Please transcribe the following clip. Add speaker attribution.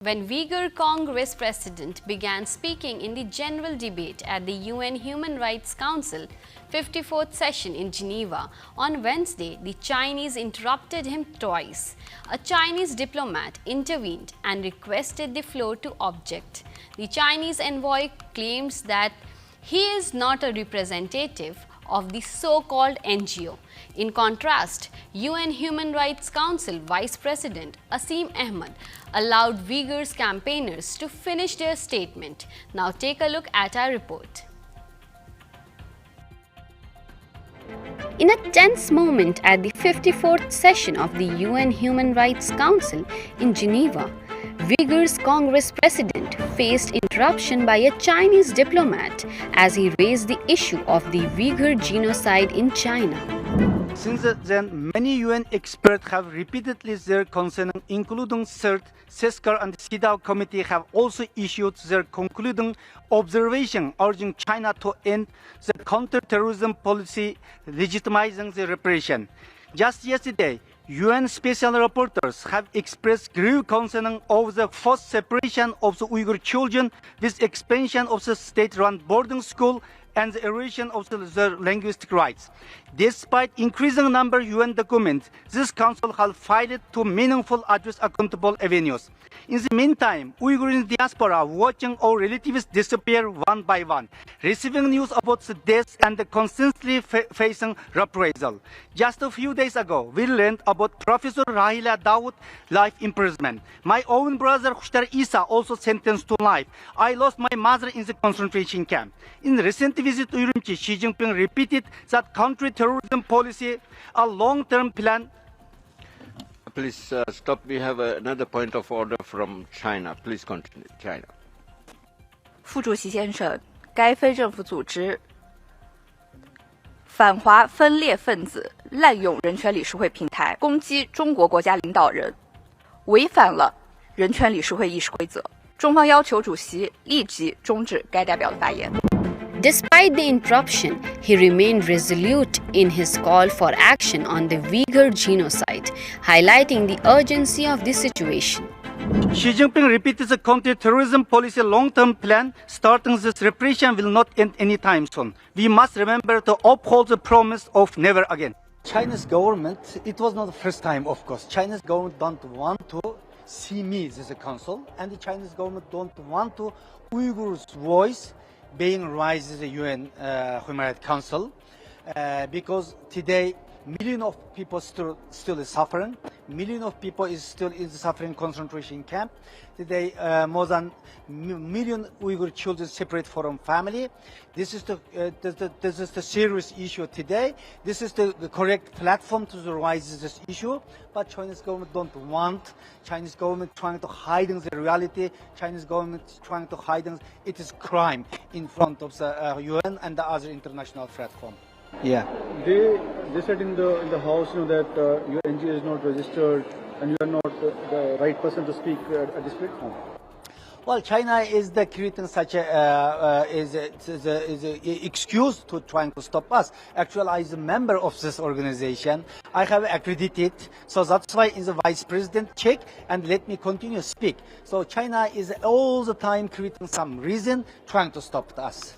Speaker 1: When Uyghur Congress President began speaking in the general debate at the UN Human Rights Council 54th session in Geneva on Wednesday, the Chinese interrupted him twice. A Chinese diplomat intervened and requested the floor to object. The Chinese envoy claims that he is not a representative of the so-called NGO. In contrast, UN Human Rights Council Vice President Asim Ahmed allowed Uyghurs campaigners to finish their statement. Now take a look at our report. In a tense moment at the 54th session of the UN Human Rights Council in Geneva, Uyghur's Congress President faced interruption by a Chinese diplomat as he raised the issue of the Uyghur genocide in China.
Speaker 2: Since then, many UN experts have repeatedly their concern, including CERT, CESCAR and CEDAW committee have also issued their concluding observation urging China to end the counter-terrorism policy legitimizing the repression. Just yesterday, UN special rapporteurs have expressed grave concern over the forced separation of the Uyghur children with expansion of the state-run boarding school and the erosion of their linguistic rights. Despite increasing number of UN documents, this council has failed to meaningfully address accountable avenues. In the meantime, Uyghurs in diaspora watching our relatives disappear one by one, receiving news about the deaths and constantly facing reprisal. Just a few days ago, we learned about Professor Rahila Dawood life imprisonment. My own brother Hushtar Isa also sentenced to life. I lost my mother in the concentration camp. In recent visit to Urumqi, Xi Jinping repeated that counter-terrorism policy, a long-term plan.
Speaker 3: Please stop. We have another point of order from China. Please continue. China.
Speaker 4: 副主席先生，该非政府组织反华分裂分子滥用人权理事会平台攻击中国国家领导人，违反了人权理事会议事规则。中方要求主席立即终止该代表的发言。
Speaker 1: Despite the interruption, he remained resolute in his call for action on the Uyghur genocide, highlighting the urgency of the situation.
Speaker 2: Xi Jinping repeated the counter-terrorism policy long-term plan, starting this repression will not end anytime soon. We must remember to uphold the promise of never again. China's government, it was not the first time, of course. China's government don't want to see me as a council, and the Chinese government don't want to Uyghurs' voice being raised in the UN Human Rights Council because today millions of people still is suffering. Millions of people is still in the suffering concentration camp. Today, more than million Uyghur children separate from family. This is the serious issue today. This is the correct platform to raise this issue. But Chinese government don't want. Chinese government trying to hide the reality. Chinese government trying to hide it is crime in front of the UN and the other international platform. Yeah.
Speaker 5: They said in the house, that your NGO is not registered and you are not the right person to speak at this platform.
Speaker 2: Well, China is creating such a excuse to trying to stop us. Actually, I am a member of this organization. I have accredited, so that's why in the vice president check and let me continue to speak. So China is all the time creating some reason trying to stop us.